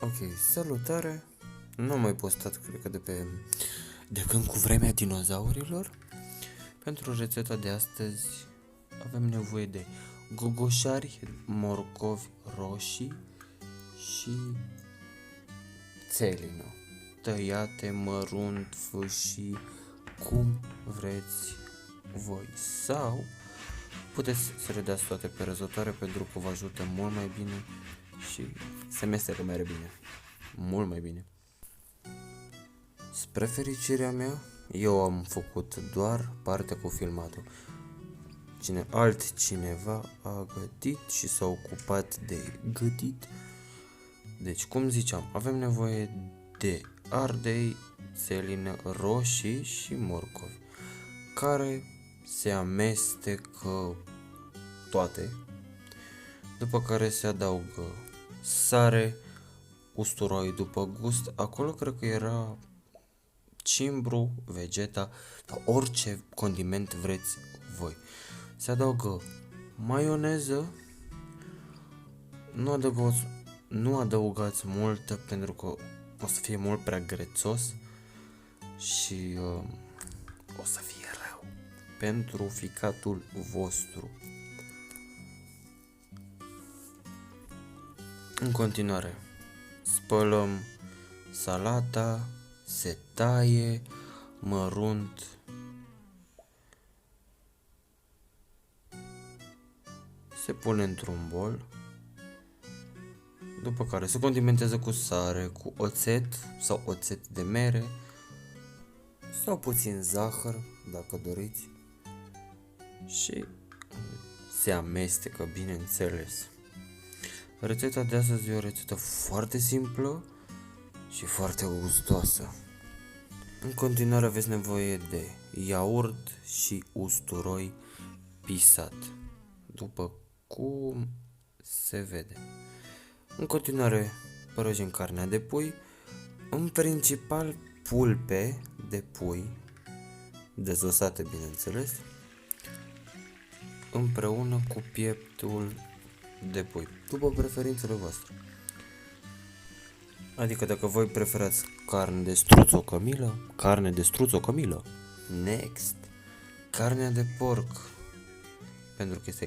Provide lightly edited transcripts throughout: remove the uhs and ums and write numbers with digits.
Ok, salutare. Nu am mai postat, cred că de când cu vremea dinozaurilor. Pentru rețeta de astăzi avem nevoie de gogoșari, morcovi roșii și țelină, tăiate mărunt, fâșii, cum vreți voi. Sau puteți să le dați toate pe răzătoare pentru că vă ajută mult mai bine și se mestecă mai bine. Mult mai bine. Spre fericirea mea, eu am făcut doar partea cu filmatul. Altcineva a gătit și s-a ocupat de gătit. Deci, cum ziceam, avem nevoie de ardei, țelină, roșii și morcovi, care se amestecă toate, după care se adaugă sare, usturoi după gust, acolo cred că era cimbru, vegeta sau orice condiment vreți voi. Se adaugă maioneză, nu adăugați multă pentru că o să fie mult prea grețos și o să fie rău pentru ficatul vostru. În continuare, spălăm salata, se taie mărunt, se pune într-un bol, după care se condimentează cu sare, cu oțet sau oțet de mere sau puțin zahăr, dacă doriți, și se amestecă, bineînțeles. Rețeta de astăzi e o rețetă foarte simplă și foarte gustoasă. În continuare aveți nevoie de iaurt și usturoi pisat, după cum se vede. În continuare părăjim carnea de pui, în principal pulpe de pui, dezosate bineînțeles, împreună cu pieptul de pui, după preferințele voastre. Adică dacă voi preferați carne de struț o cămilă, next, carnea de porc, pentru că este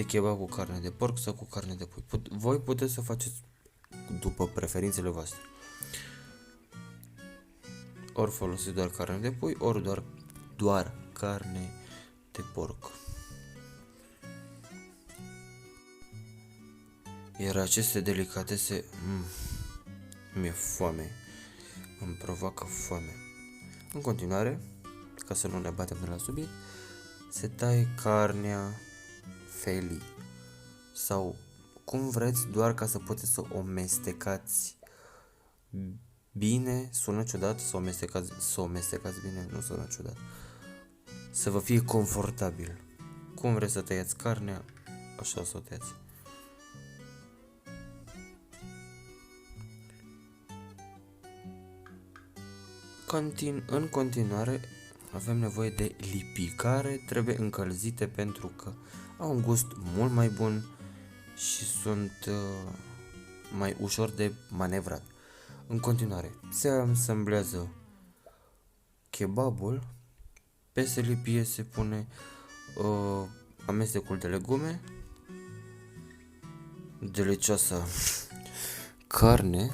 kebab cu carne de porc sau cu carne de pui. Voi puteți să faceți după preferințele voastre. Ori folosiți doar carne de pui, ori doar carne de porc. Iar aceste delicatese, mi-e foame, îmi provoacă foame. În continuare, ca să nu ne batem de la subiect, se taie carnea felii sau cum vreți, doar ca să puteți să o mestecați bine. Sună ciudat să o mestecați bine, nu sună ciudat. Să vă fie confortabil. Cum vreți să tăiați carnea, așa să o tăiați. În continuare avem nevoie de lipii, care trebuie încălzite pentru că au un gust mult mai bun și sunt mai ușor de manevrat. În continuare se asamblează kebabul, peste lipie se pune amestecul de legume, delicioasă carne.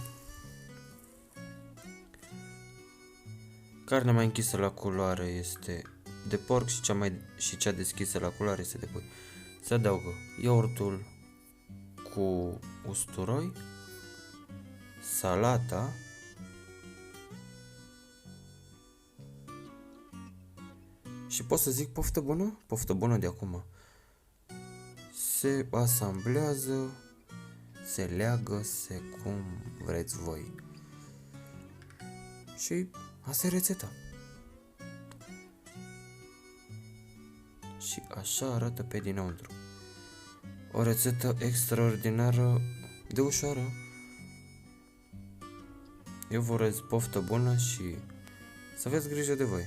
Carnea mai închisă la culoare este de porc și cea deschisă la culoare este de pui. Se adaugă iaurtul cu usturoi, salata, și pot să zic poftă bună? Poftă bună de acum. Se asamblează, se leagă, cum vreți voi. Și asta e rețeta. Și așa arată pe dinăuntru. O rețetă extraordinară de ușoară. Eu vă urez poftă bună și să aveți grijă de voi.